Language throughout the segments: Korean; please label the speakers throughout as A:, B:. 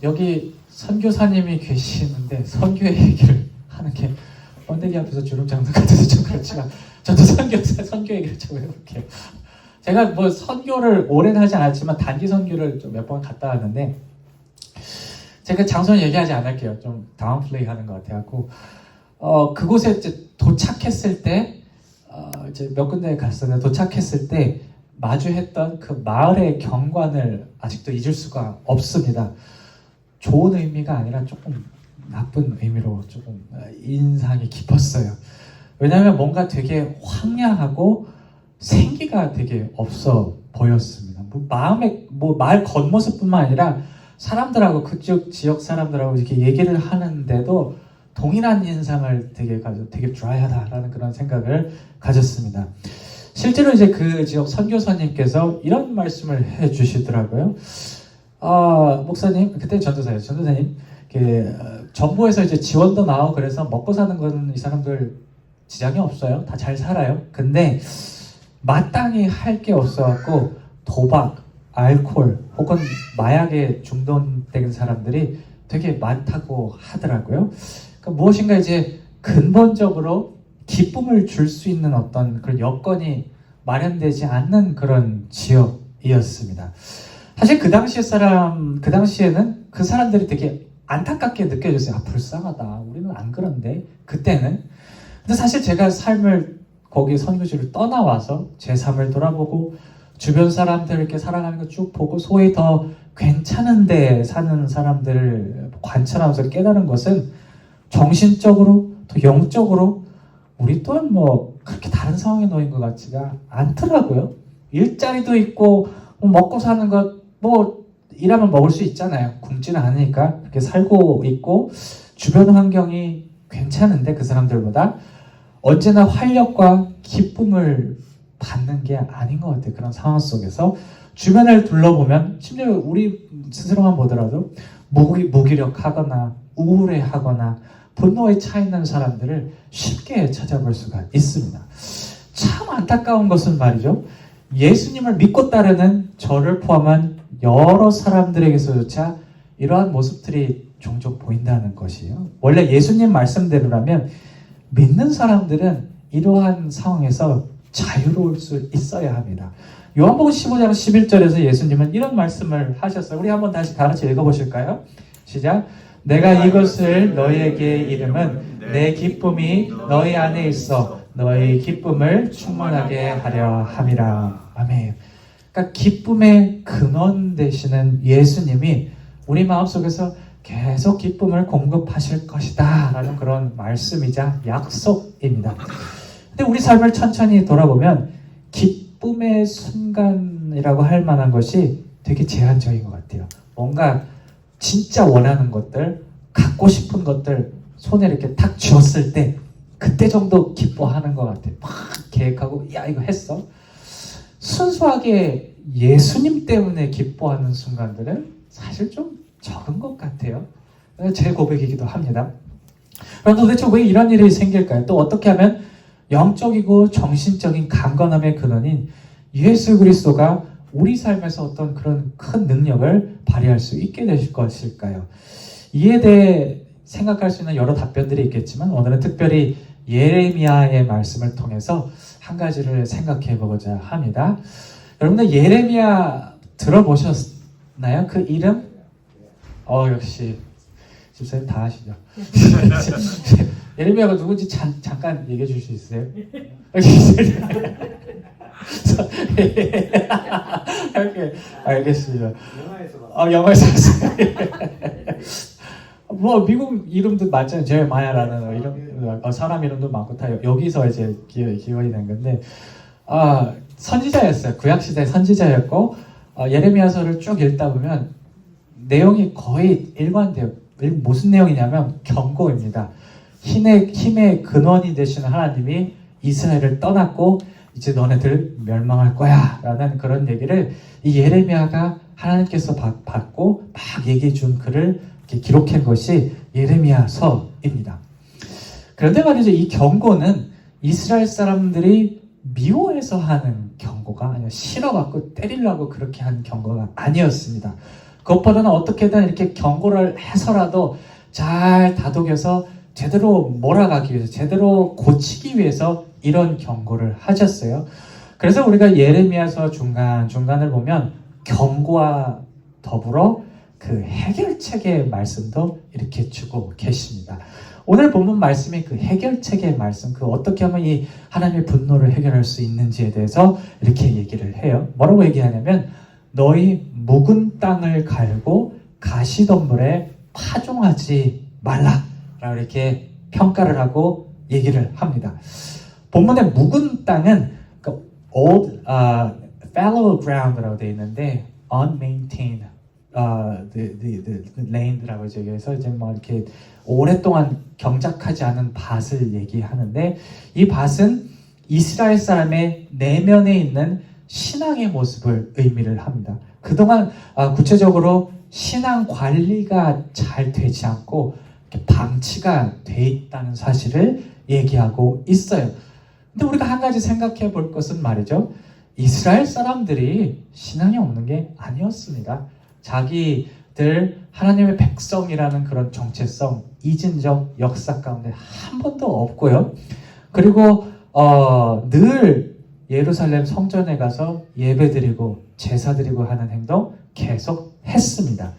A: 여기 선교사님이 계시는데 선교의 얘기를 하는 게 번데기 앞에서 주름 잡는 것 같아서 좀 그렇지만 저도 선교 얘기를 좀 해볼게요. 제가 뭐 선교를 오래는 하지 않았지만 단기 선교를 좀 몇 번 갔다 왔는데 제가 장소는 얘기하지 않을게요. 좀 다운플레이 하는 것 같아갖고 그곳에 이제 도착했을 때 이제 몇 군데 갔었는데 도착했을 때 마주했던 그 마을의 경관을 아직도 잊을 수가 없습니다. 좋은 의미가 아니라 조금 나쁜 의미로 조금 인상이 깊었어요. 왜냐하면 뭔가 되게 황량하고 생기가 되게 없어 보였습니다. 마을 겉모습뿐만 아니라 사람들하고 그쪽 지역 사람들하고 이렇게 얘기를 하는데도 동일한 인상을 되게 드라이하다라는 그런 생각을 가졌습니다. 실제로 이제 그 지역 선교사님께서 이런 말씀을 해주시더라고요. 목사님, 그때 전도사예요. 전도사님, 정부에서 이제 지원도 나오고 그래서 먹고 사는 건 이 사람들 지장이 없어요. 다 잘 살아요. 근데 마땅히 할 게 없어갖고 도박, 알코올 혹은 마약에 중독된 사람들이 되게 많다고 하더라고요. 그러니까 무엇인가 이제 근본적으로 기쁨을 줄 수 있는 어떤 그런 여건이 마련되지 않는 그런 지역이었습니다. 사실 그 당시에는 그 사람들이 되게 안타깝게 느껴졌어요. 불쌍하다. 우리는 안 그런데 그때는. 근데 사실 제가 거기 선교지를 떠나와서 제 삶을 돌아보고 주변 사람들 이렇게 살아가는 거 쭉 보고 소위 더 괜찮은데 사는 사람들을 관찰하면서 깨달은 것은 정신적으로 또 영적으로 우리 또한 뭐 그렇게 다른 상황에 놓인 것 같지가 않더라고요. 일자리도 있고 먹고 사는 것 일하면 먹을 수 있잖아요. 굶지는 않으니까 그렇게 살고 있고 주변 환경이 괜찮은데 그 사람들보다 언제나 활력과 기쁨을 받는 게 아닌 것 같아요. 그런 상황 속에서 주변을 둘러보면 심지어 우리 스스로만 보더라도 무기력하거나 우울해하거나 분노에 차 있는 사람들을 쉽게 찾아볼 수가 있습니다. 참 안타까운 것은 말이죠. 예수님을 믿고 따르는 저를 포함한 여러 사람들에게서조차 이러한 모습들이 종종 보인다는 것이에요. 원래 예수님 말씀대로라면 믿는 사람들은 이러한 상황에서 자유로울 수 있어야 합니다. 요한복음 15장 11절에서 예수님은 이런 말씀을 하셨어요. 우리 한번 다시 다 같이 읽어보실까요? 시작. 내가 이것을 너희에게 이름은 내 기쁨이 너희 안에 있어 너희 기쁨을 충만하게 하려 함이라. 아멘. 그러니까 기쁨의 근원 되시는 예수님이 우리 마음속에서 계속 기쁨을 공급하실 것이다 라는 그런 말씀이자 약속입니다. 근데 우리 삶을 천천히 돌아보면 기쁨의 순간이라고 할 만한 것이 되게 제한적인 것 같아요. 뭔가 진짜 원하는 것들, 갖고 싶은 것들 손에 이렇게 탁 쥐었을 때 그때 정도 기뻐하는 것 같아요. 막 계획하고 야 이거 했어. 순수하게 예수님 때문에 기뻐하는 순간들은 사실 좀 적은 것 같아요. 제 고백이기도 합니다. 그럼 도대체 왜 이런 일이 생길까요? 또 어떻게 하면 영적이고 정신적인 강건함의 근원인 예수 그리스도가 우리 삶에서 어떤 그런 큰 능력을 발휘할 수 있게 되실 것일까요? 이에 대해 생각할 수 있는 여러 답변들이 있겠지만 오늘은 특별히 예레미야의 말씀을 통해서 한 가지를 생각해 보고자 합니다. 여러분들 예레미야 들어보셨나요? 그 이름? 역시 집사님 다 아시죠? 예레미야가 누군지 잠깐 얘기해 줄 수 있어요? 이렇게 알겠습니다. 영화에서 봤어요. 뭐 미국 이름도 많잖아요. 제레마야라는 이름, 사람 이름도 많고 다 여기서 이제 기원이 된 건데, 선지자였어요. 구약 시대 선지자였고 예레미야서를 쭉 읽다 보면 내용이 거의 일관돼요. 무슨 내용이냐면 경고입니다. 힘의 근원이 되시는 하나님이 이스라엘을 떠났고 이제 너네들 멸망할 거야 라는 그런 얘기를 이 예레미야가 하나님께서 받고 막 얘기해 준 글을 기록한 것이 예레미야서입니다. 그런데 말이죠, 이 경고는 이스라엘 사람들이 미워해서 하는 경고가 아니라 싫어갖고 때리려고 그렇게 한 경고가 아니었습니다. 그것보다는 어떻게든 이렇게 경고를 해서라도 잘 다독여서 제대로 몰아가기 위해서, 제대로 고치기 위해서 이런 경고를 하셨어요. 그래서 우리가 예레미야서 중간중간을 보면 경고와 더불어 그 해결책의 말씀도 이렇게 주고 계십니다. 오늘 본문 말씀이 그 해결책의 말씀, 그 어떻게 하면 이 하나님의 분노를 해결할 수 있는지에 대해서 이렇게 얘기를 해요. 뭐라고 얘기하냐면 너희 묵은 땅을 갈고 가시덤불에 파종하지 말라 라고 이렇게 평가를 하고 얘기를 합니다. 본문의 묵은 땅은 그 old, fallow ground라고 되어 있는데 unmaintained the land라고 해서 이제 뭐 이렇게 오랫동안 경작하지 않은 밭을 얘기하는데 이 밭은 이스라엘 사람의 내면에 있는 신앙의 모습을 의미를 합니다. 그동안 구체적으로 신앙 관리가 잘 되지 않고 방치가 돼 있다는 사실을 얘기하고 있어요. 근데 우리가 한 가지 생각해 볼 것은 말이죠. 이스라엘 사람들이 신앙이 없는 게 아니었습니다. 자기들 하나님의 백성이라는 그런 정체성, 이진적 역사 가운데 한 번도 없고요. 그리고 늘 예루살렘 성전에 가서 예배드리고 제사드리고 하는 행동 계속 했습니다.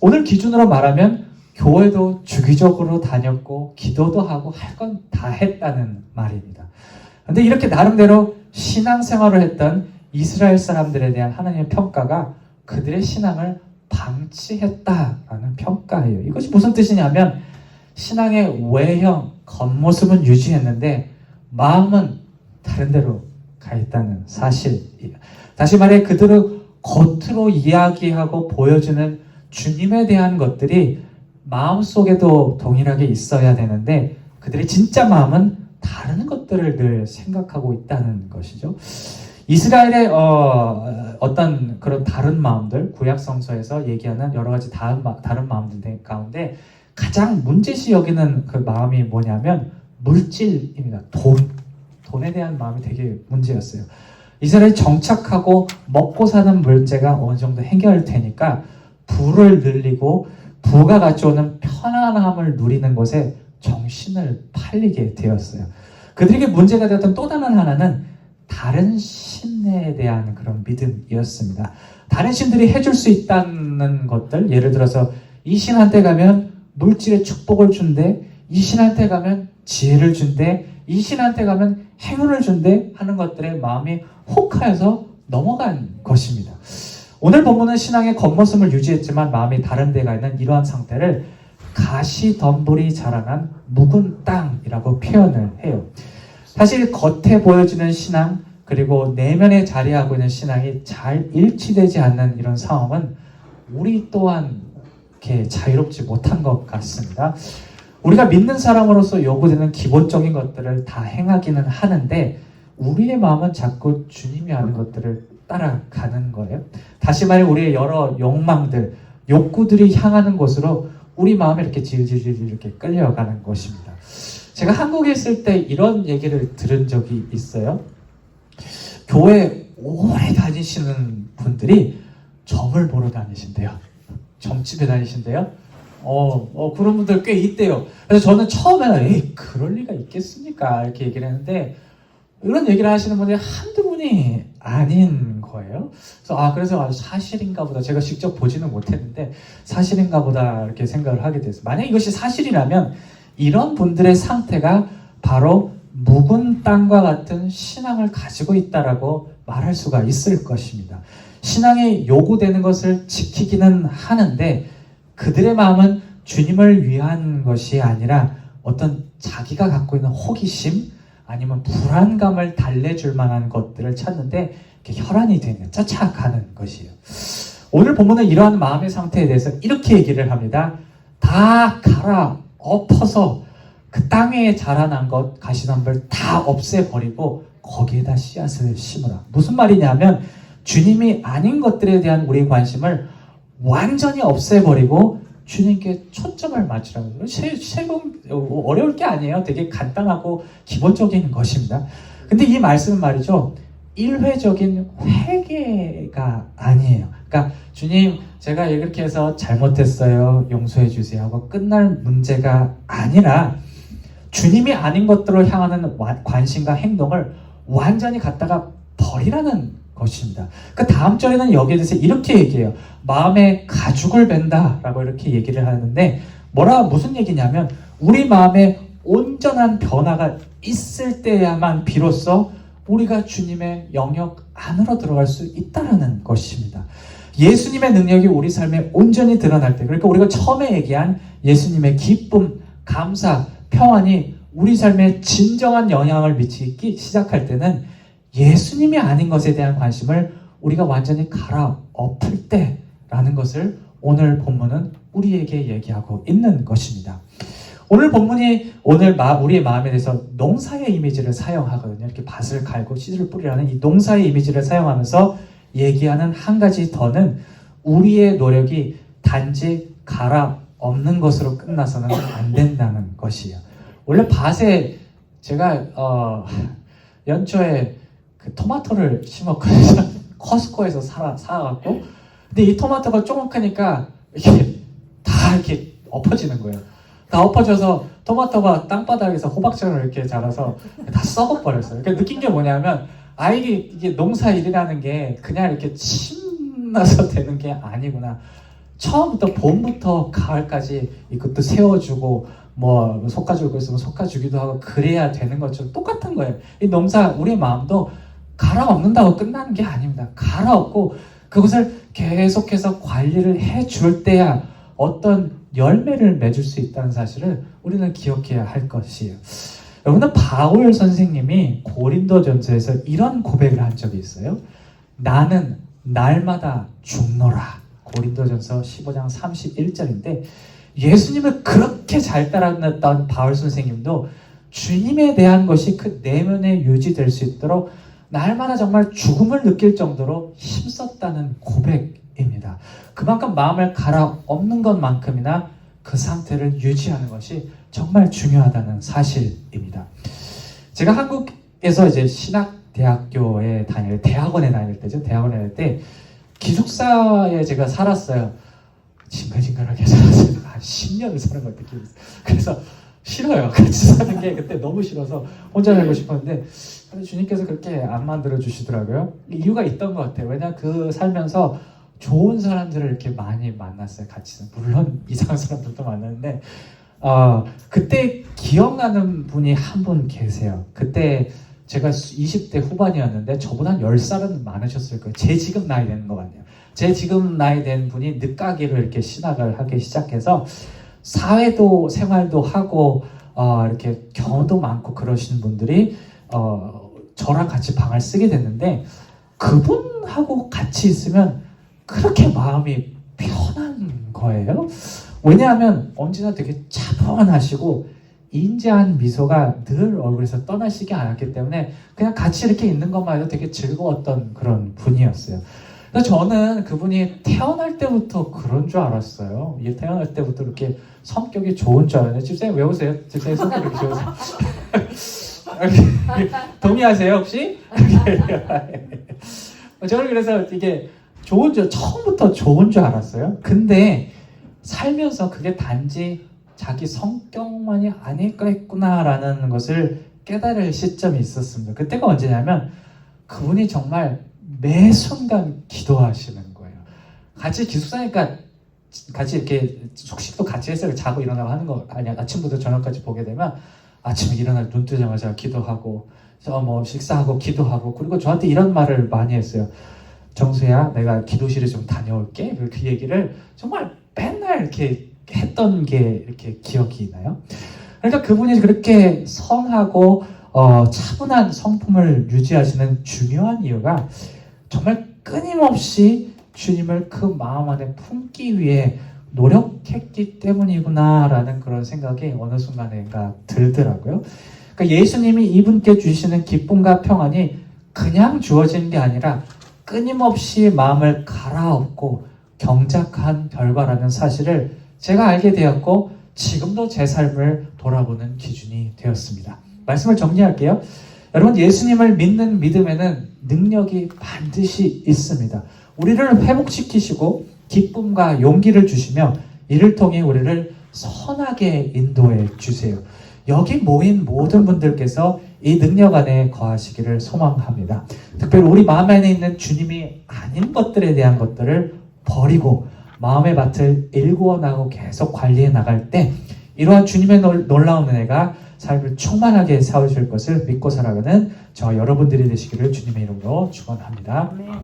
A: 오늘 기준으로 말하면 교회도 주기적으로 다녔고 기도도 하고 할 건 다 했다는 말입니다. 그런데 이렇게 나름대로 신앙생활을 했던 이스라엘 사람들에 대한 하나님의 평가가 그들의 신앙을 방치했다라는 평가예요. 이것이 무슨 뜻이냐면 신앙의 외형, 겉모습은 유지했는데 마음은 다른 데로 가 있다는 사실이에요. 다시 말해 그들은 겉으로 이야기하고 보여주는 주님에 대한 것들이 마음속에도 동일하게 있어야 되는데 그들의 진짜 마음은 다른 것들을 늘 생각하고 있다는 것이죠. 이스라엘의 어떤 그런 다른 마음들, 구약 성서에서 얘기하는 여러 가지 다른 마음들 가운데 가장 문제시 여기는 그 마음이 뭐냐면 물질입니다. 돈에 대한 마음이 되게 문제였어요. 이스라엘이 정착하고 먹고 사는 문제가 어느 정도 해결되니까 부를 늘리고 부가 가져오는 편안함을 누리는 것에 정신을 팔리게 되었어요. 그들에게 문제가 되었던 또 다른 하나는 다른 신에 대한 그런 믿음이었습니다. 다른 신들이 해줄 수 있다는 것들, 예를 들어서 이 신한테 가면 물질의 축복을 준대, 이 신한테 가면 지혜를 준대, 이 신한테 가면 행운을 준대 하는 것들에 마음이 혹하여서 넘어간 것입니다. 오늘 본문은 신앙의 겉모습을 유지했지만 마음이 다른 데가 있는 이러한 상태를 가시덤불이 자라난 묵은 땅이라고 표현을 해요. 사실 겉에 보여지는 신앙 그리고 내면에 자리하고 있는 신앙이 잘 일치되지 않는 이런 상황은 우리 또한 이렇게 자유롭지 못한 것 같습니다. 우리가 믿는 사람으로서 요구되는 기본적인 것들을 다 행하기는 하는데 우리의 마음은 자꾸 주님이 하는 것들을 따라가는 거예요. 다시 말해 우리의 여러 욕망들, 욕구들이 향하는 곳으로 우리 마음이 이렇게 질질질 이렇게 끌려가는 것입니다. 제가 한국에 있을 때 이런 얘기를 들은 적이 있어요. 교회 오래 다니시는 분들이 점을 보러 다니신대요. 점집에 다니신대요. 그런 분들 꽤 있대요. 그래서 저는 처음에는 에이 그럴 리가 있겠습니까? 이렇게 얘기를 했는데 이런 얘기를 하시는 분이 한두 분이 아닌 거예요. 그래서 사실인가 보다. 제가 직접 보지는 못했는데 사실인가 보다 이렇게 생각을 하게 됐어요. 만약 이것이 사실이라면 이런 분들의 상태가 바로 묵은 땅과 같은 신앙을 가지고 있다라고 말할 수가 있을 것입니다. 신앙에 요구되는 것을 지키기는 하는데 그들의 마음은 주님을 위한 것이 아니라 어떤 자기가 갖고 있는 호기심 아니면 불안감을 달래줄 만한 것들을 찾는데 혈안이 되는 쫓아가는 것이에요. 오늘 본문은 이러한 마음의 상태에 대해서 이렇게 얘기를 합니다. 다 갈아 엎어서 그 땅에 자라난 것 가시덤불 다 없애버리고 거기에다 씨앗을 심으라. 무슨 말이냐면 주님이 아닌 것들에 대한 우리의 관심을 완전히 없애버리고 주님께 초점을 맞추라고. 어려울 게 아니에요. 되게 간단하고 기본적인 것입니다. 근데 이 말씀은 말이죠. 일회적인 회개가 아니에요. 그러니까 주님 제가 이렇게 해서 잘못했어요, 용서해 주세요 하고 끝날 문제가 아니라 주님이 아닌 것들을 향하는 관심과 행동을 완전히 갖다가 버리라는 것입니다. 그 다음 절에는 여기에 대해서 이렇게 얘기해요. 마음에 가죽을 벤다 라고 이렇게 얘기를 하는데 무슨 얘기냐면 우리 마음에 온전한 변화가 있을 때야만 비로소 우리가 주님의 영역 안으로 들어갈 수 있다는 것입니다. 예수님의 능력이 우리 삶에 온전히 드러날 때, 그러니까 우리가 처음에 얘기한 예수님의 기쁨, 감사, 평안이 우리 삶에 진정한 영향을 미치기 시작할 때는 예수님이 아닌 것에 대한 관심을 우리가 완전히 갈아엎을 때라는 것을 오늘 본문은 우리에게 얘기하고 있는 것입니다. 오늘 본문이 우리의 마음에 대해서 농사의 이미지를 사용하거든요. 이렇게 밭을 갈고 씨를 뿌리라는 이 농사의 이미지를 사용하면서 얘기하는 한 가지 더는 우리의 노력이 단지 갈아엎는 것으로 끝나서는 안 된다는 것이에요. 원래 밭에 제가 연초에 그 토마토를 심었거든요. 커스코에서 사갖고. 근데 이 토마토가 조금 크니까 이렇게 다 이렇게 엎어지는 거예요. 다 엎어져서 토마토가 땅바닥에서 호박처럼 이렇게 자라서 다 썩어버렸어요. 그러니까 느낀 게 뭐냐면 이게 농사 일이라는 게 그냥 이렇게 신나서 되는 게 아니구나. 처음부터 봄부터 가을까지 이것도 세워주고 뭐 솎아줄 거 있으면 솎아주기도 하고 그래야 되는 것처럼 똑같은 거예요. 이 농사 우리의 마음도 갈아엎는다고 끝나는 게 아닙니다. 갈아엎고 그것을 계속해서 관리를 해줄 때야 어떤 열매를 맺을 수 있다는 사실을 우리는 기억해야 할 것이에요. 여러분은 바울 선생님이 고린도전서에서 이런 고백을 한 적이 있어요. 나는 날마다 죽노라. 고린도전서 15장 31절인데 예수님을 그렇게 잘 따랐던 바울 선생님도 주님에 대한 것이 그 내면에 유지될 수 있도록 날마다 정말 죽음을 느낄 정도로 힘썼다는 고백입니다. 그만큼 마음을 갈아엎는 것만큼이나 그 상태를 유지하는 것이 정말 중요하다는 사실입니다. 제가 한국에서 이제 신학대학교에 대학원에 다닐 때 기숙사에 제가 살았어요. 징글징글하게 살았어요. 한 10년을 사는 걸 느끼고 있어요. 그래서 싫어요. 같이 사는 게 그때 너무 싫어서 혼자 살고 싶었는데 주님께서 그렇게 안 만들어 주시더라고요. 이유가 있던 것 같아요. 왜냐 그 살면서 좋은 사람들을 이렇게 많이 만났어요. 같이. 물론 이상한 사람들도 만났는데 그때 기억나는 분이 한 분 계세요. 그때 제가 20대 후반이었는데 저보다 한 10살은 많으셨을 거예요. 제 지금 나이 되는 것 같네요. 제 지금 나이 된 분이 늦가기로 이렇게 신학을 하기 시작해서 사회도 생활도 하고 이렇게 경험도 많고 그러신 분들이 저랑 같이 방을 쓰게 됐는데 그분하고 같이 있으면 그렇게 마음이 편한 거예요. 왜냐하면 언제나 되게 차분하시고 인자한 미소가 늘 얼굴에서 떠나시지 않았기 때문에 그냥 같이 이렇게 있는 것만 해도 되게 즐거웠던 그런 분이었어요. 그래서 저는 그분이 태어날 때부터 그런 줄 알았어요. 태어날 때부터 이렇게 성격이 좋은 줄 알았는데 집사님 왜 오세요? 집사님 성격이 이렇게 좋으세요? 동의하세요 혹시? 저는 그래서 이게 처음부터 좋은 줄 알았어요. 근데 살면서 그게 단지 자기 성격만이 아닐까 했구나라는 것을 깨달을 시점이 있었습니다. 그때가 언제냐면 그분이 정말 매 순간 기도하시는 거예요. 같이 기숙사니까 같이 이렇게 숙식도 같이 했어요. 자고 일어나고 하는 거 아니야. 아침부터 저녁까지 보게 되면 아침에 일어나 눈 뜨자마자 기도하고 식사하고 기도하고 그리고 저한테 이런 말을 많이 했어요. 정수야, 내가 기도실에 좀 다녀올게. 그 얘기를 정말 맨날 이렇게 했던 게 이렇게 기억이 나요. 그러니까 그분이 그렇게 선하고 차분한 성품을 유지하시는 중요한 이유가 정말 끊임없이 주님을 그 마음 안에 품기 위해 노력했기 때문이구나라는 그런 생각이 어느 순간인가 들더라고요. 그러니까 예수님이 이분께 주시는 기쁨과 평안이 그냥 주어지는 게 아니라 끊임없이 마음을 갈아엎고 경작한 결과라는 사실을 제가 알게 되었고 지금도 제 삶을 돌아보는 기준이 되었습니다. 말씀을 정리할게요. 여러분, 예수님을 믿는 믿음에는 능력이 반드시 있습니다. 우리를 회복시키시고 기쁨과 용기를 주시며 이를 통해 우리를 선하게 인도해 주세요. 여기 모인 모든 분들께서 이 능력 안에 거하시기를 소망합니다. 특별히 우리 마음 안에 있는 주님이 아닌 것들에 대한 것들을 버리고 마음의 밭을 일구어 나가고 계속 관리해 나갈 때 이러한 주님의 놀라운 은혜가 삶을 충만하게 세워줄 것을 믿고 살아가는 저 여러분들이 되시기를 주님의 이름으로 축원합니다.